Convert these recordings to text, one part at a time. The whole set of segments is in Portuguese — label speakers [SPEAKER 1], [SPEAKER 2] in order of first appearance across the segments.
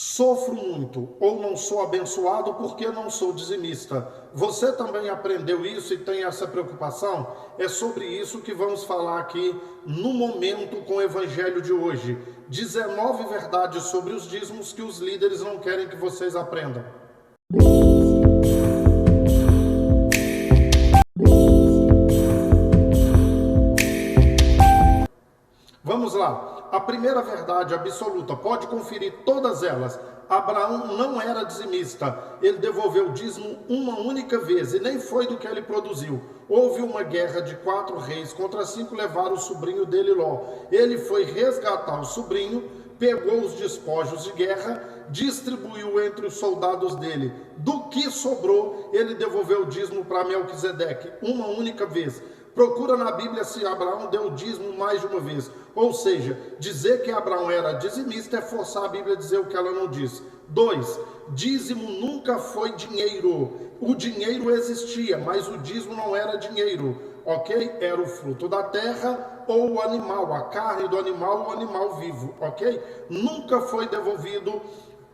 [SPEAKER 1] Sofro muito ou não sou abençoado porque não sou dizimista. Você também aprendeu isso e tem essa preocupação? É sobre isso que vamos falar aqui no momento com o evangelho de hoje. 19 verdades sobre os dízimos que os líderes não querem que vocês aprendam. Vamos lá. A primeira verdade absoluta, pode conferir todas elas. Abraão não era dizimista. Ele devolveu o dízimo uma única vez e nem foi do que ele produziu. Houve uma guerra de 4 reis contra 5, levaram o sobrinho dele Ló. Ele foi resgatar o sobrinho, pegou os despojos de guerra, distribuiu entre os soldados dele. Do que sobrou, ele devolveu o dízimo para Melquisedeque uma única vez. Procura na Bíblia se Abraão deu o dízimo mais de uma vez. Ou seja, dizer que Abraão era dizimista é forçar a Bíblia a dizer o que ela não diz. 2. Dízimo nunca foi dinheiro. O dinheiro existia, mas o dízimo não era dinheiro, ok? Era o fruto da terra ou o animal, a carne do animal, o animal vivo, ok? Nunca foi devolvido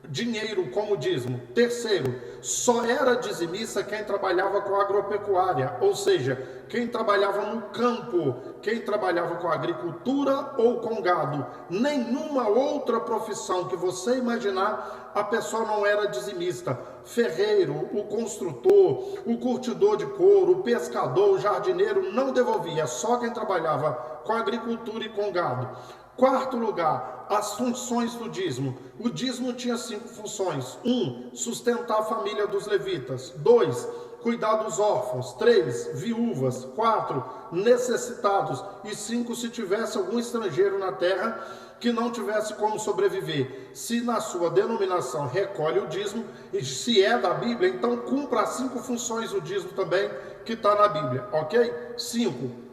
[SPEAKER 1] dinheiro como dízimo. Terceiro, só era dizimista quem trabalhava com agropecuária, ou seja, quem trabalhava no campo, quem trabalhava com agricultura ou com gado. Nenhuma outra profissão que você imaginar, a pessoa não era dizimista. Ferreiro, o construtor, o curtidor de couro, o pescador, o jardineiro não devolvia, só quem trabalhava com agricultura e com gado. Quarto lugar, as funções do dízimo. O dízimo tinha 5 funções. 1. Sustentar a família dos levitas. 2. Cuidar dos órfãos. 3. Viúvas. 4. Necessitados. E 5. Se tivesse algum estrangeiro na terra que não tivesse como sobreviver. Se na sua denominação recolhe o dízimo, e se é da Bíblia, então cumpra as 5 funções do dízimo também que está na Bíblia, ok? 5.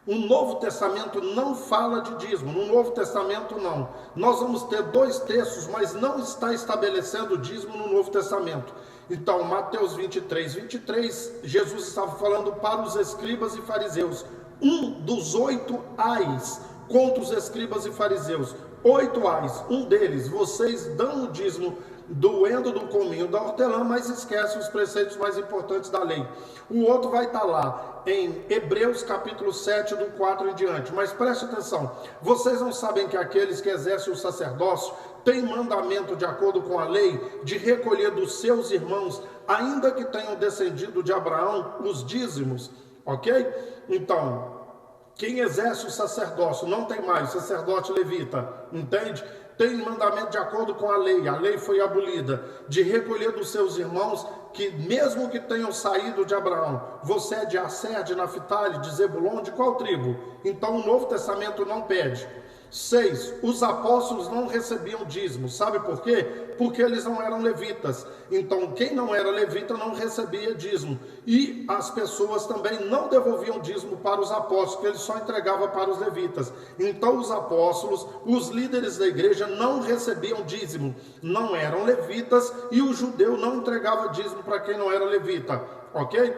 [SPEAKER 1] O Novo Testamento não fala de dízimo, no Novo Testamento não. Nós vamos ter 2 textos, mas não está estabelecendo dízimo no Novo Testamento. Então, Mateus 23, Jesus estava falando para os escribas e fariseus. Um dos 8 ais contra os escribas e fariseus. 8 ais, um deles, vocês dão o dízimo do endo, do cominho, da hortelã, mas esquecem os preceitos mais importantes da lei. O outro vai estar lá em Hebreus capítulo 7, do 4 em diante. Mas preste atenção, vocês não sabem que aqueles que exercem o sacerdócio têm mandamento de acordo com a lei de recolher dos seus irmãos, ainda que tenham descendido de Abraão, os dízimos, ok? Então, quem exerce o sacerdócio não tem mais, sacerdote levita, entende? Tem mandamento de acordo com a lei foi abolida, de recolher dos seus irmãos, que mesmo que tenham saído de Abraão, você é de Asser, de Naphtali, de Zebulon, de qual tribo? Então o Novo Testamento não pede. 6. Os apóstolos não recebiam dízimo. Sabe por quê? Porque eles não eram levitas. Então quem não era levita não recebia dízimo. E as pessoas também não devolviam dízimo para os apóstolos, porque eles só entregavam para os levitas. Então os apóstolos, os líderes da igreja não recebiam dízimo. Não eram levitas e o judeu não entregava dízimo para quem não era levita. Ok?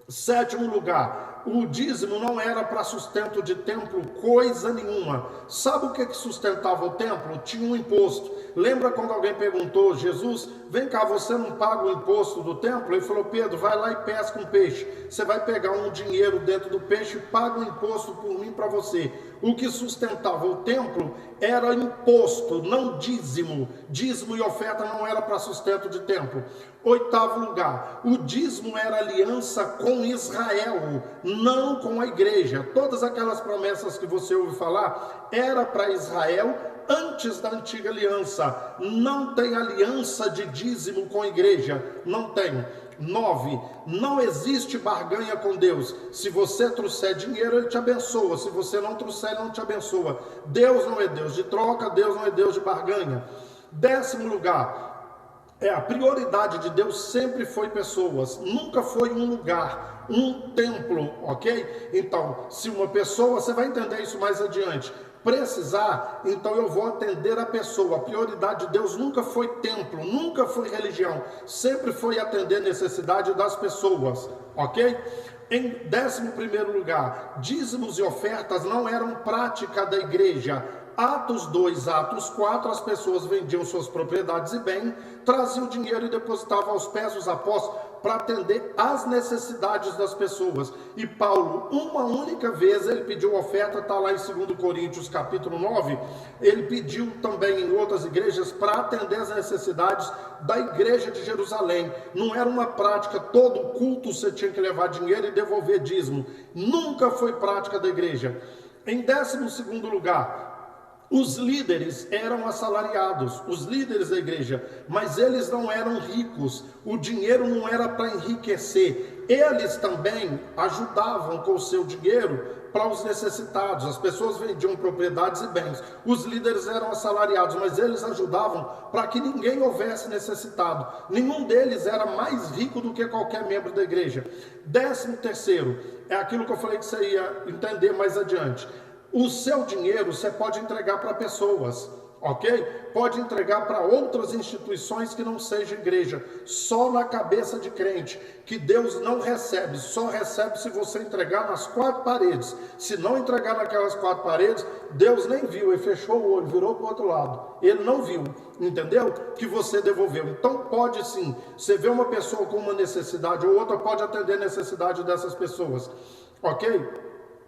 [SPEAKER 1] 7º lugar, o dízimo não era para sustento de templo, coisa nenhuma. Sabe o que sustentava o templo? Tinha um imposto. Lembra quando alguém perguntou, Jesus, vem cá, você não paga o imposto do templo? Ele falou, Pedro, vai lá e pesca um peixe. Você vai pegar um dinheiro dentro do peixe e paga o imposto por mim para você. O que sustentava o templo era imposto, não dízimo. Dízimo e oferta não era para sustento de templo. 8º lugar, o dízimo era aliança com Israel, não com a igreja. Todas aquelas promessas que você ouve falar, era para Israel antes da antiga aliança. Não tem aliança de dízimo com a igreja, não tem. 9. Não existe barganha com Deus. Se você trouxer dinheiro, Ele te abençoa. Se você não trouxer, Ele não te abençoa. Deus não é Deus de troca, Deus não é Deus de barganha. 10º lugar, a prioridade de Deus sempre foi pessoas, nunca foi um lugar, um templo, ok? Então, se uma pessoa, você vai entender isso mais adiante, precisar, então eu vou atender a pessoa. A prioridade de Deus nunca foi templo, nunca foi religião, sempre foi atender a necessidade das pessoas, ok? Em 11º lugar, dízimos e ofertas não eram prática da igreja, Atos 2, Atos 4, as pessoas vendiam suas propriedades e bens, traziam o dinheiro e depositavam aos pés dos apóstolos para atender às necessidades das pessoas. E Paulo, uma única vez, ele pediu oferta, está lá em 2 Coríntios capítulo 9, ele pediu também em outras igrejas para atender às necessidades da igreja de Jerusalém. Não era uma prática, todo culto você tinha que levar dinheiro e devolver dízimo. Nunca foi prática da igreja. Em 12º lugar, os líderes eram assalariados, os líderes da igreja, mas eles não eram ricos, o dinheiro não era para enriquecer, eles também ajudavam com o seu dinheiro para os necessitados. As pessoas vendiam propriedades e bens, os líderes eram assalariados, mas eles ajudavam para que ninguém houvesse necessitado. Nenhum deles era mais rico do que qualquer membro da igreja. 13º, é aquilo que eu falei que você ia entender mais adiante. O seu dinheiro você pode entregar para pessoas, ok? Pode entregar para outras instituições que não seja igreja, só na cabeça de crente, que Deus não recebe, só recebe se você entregar nas 4 paredes. Se não entregar naquelas 4 paredes, Deus nem viu, ele fechou o olho, virou para o outro lado, ele não viu, entendeu? Que você devolveu. Então pode sim, você vê uma pessoa com uma necessidade ou outra, pode atender a necessidade dessas pessoas, ok?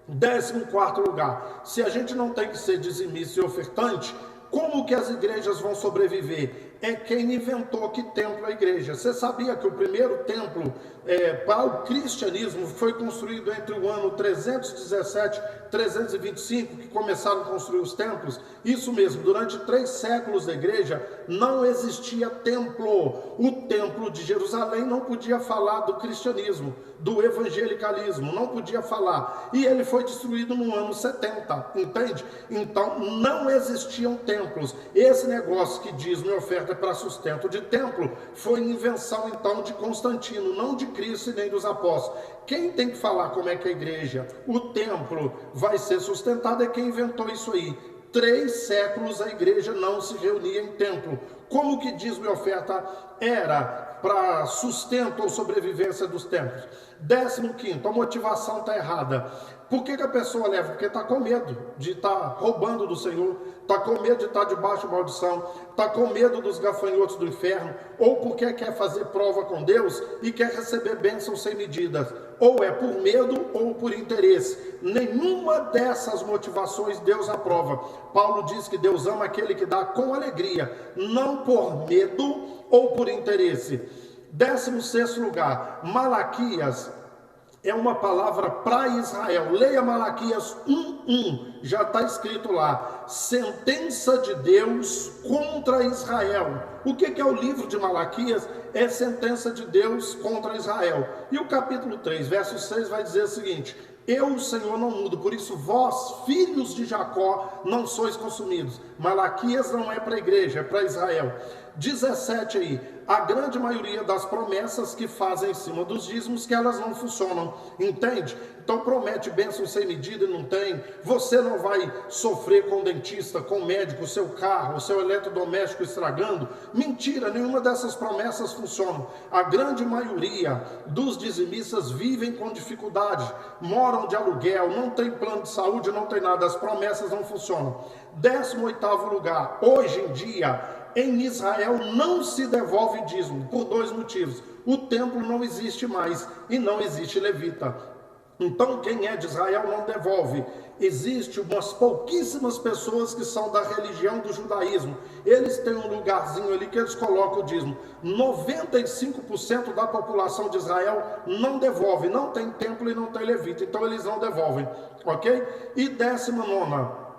[SPEAKER 1] 14º lugar, se a gente não tem que ser dizimista e ofertante, como que as igrejas vão sobreviver? É quem inventou que templo é a igreja. Você sabia que o primeiro templo para o cristianismo foi construído entre o ano 317 e 325, que começaram a construir os templos? Isso mesmo, durante 3 séculos da igreja não existia templo. O templo de Jerusalém não podia falar do cristianismo, do evangelicalismo, não podia falar. E ele foi destruído no ano 70, entende? Então não existiam templos. Esse negócio que diz minha oferta para sustento de templo foi invenção então de Constantino, não de Cristo e nem dos apóstolos. Quem tem que falar como é que a igreja, o templo vai ser sustentado é quem inventou isso aí. 3 séculos a igreja não se reunia em templo. Como que diz minha oferta era para sustento ou sobrevivência dos templos? 15º, a motivação está errada. Por que a pessoa leva? Porque está com medo de estar roubando do Senhor, está com medo de estar debaixo de maldição, está com medo dos gafanhotos do inferno, ou porque quer fazer prova com Deus e quer receber bênçãos sem medidas. Ou é por medo ou por interesse. Nenhuma dessas motivações Deus aprova. Paulo diz que Deus ama aquele que dá com alegria, não por medo ou por interesse. 16º lugar, Malaquias é uma palavra para Israel. Leia Malaquias 1:1, já está escrito lá, sentença de Deus contra Israel. O que é o livro de Malaquias? É sentença de Deus contra Israel. E o capítulo 3, verso 6 vai dizer o seguinte: eu, o Senhor, não mudo, por isso vós, filhos de Jacó, não sois consumidos. Malaquias não é para a igreja, é para Israel. 17 aí, a grande maioria das promessas que fazem em cima dos dízimos, que elas não funcionam, entende? Então promete bênção sem medida e não tem. Você não vai sofrer com o dentista, com o médico, o seu carro, o seu eletrodoméstico estragando. Mentira, nenhuma dessas promessas funcionam. A grande maioria dos dizimistas vivem com dificuldade, moram de aluguel, não tem plano de saúde, não tem nada, as promessas não funcionam. 18º lugar, hoje em dia, em Israel não se devolve dízimo, por 2 motivos. O templo não existe mais e não existe levita. Então quem é de Israel não devolve. Existe umas pouquíssimas pessoas que são da religião do judaísmo. Eles têm um lugarzinho ali que eles colocam o dízimo. 95% da população de Israel não devolve. Não tem templo e não tem levita. Então eles não devolvem. Ok? E 19ª.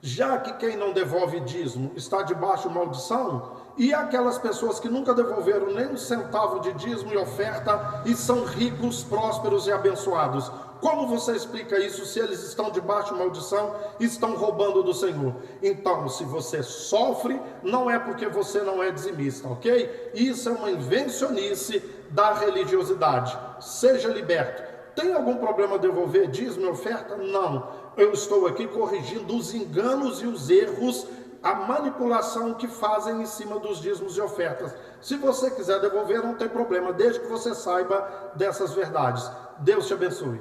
[SPEAKER 1] Já que quem não devolve dízimo está debaixo de maldição, e aquelas pessoas que nunca devolveram nem um centavo de dízimo e oferta e são ricos, prósperos e abençoados, como você explica isso se eles estão debaixo de maldição e estão roubando do Senhor? Então, se você sofre, não é porque você não é dizimista, ok? Isso é uma invencionice da religiosidade. Seja liberto. Tem algum problema devolver dízimo e oferta? Não. Eu estou aqui corrigindo os enganos e os erros, a manipulação que fazem em cima dos dízimos e ofertas. Se você quiser devolver, não tem problema, desde que você saiba dessas verdades. Deus te abençoe.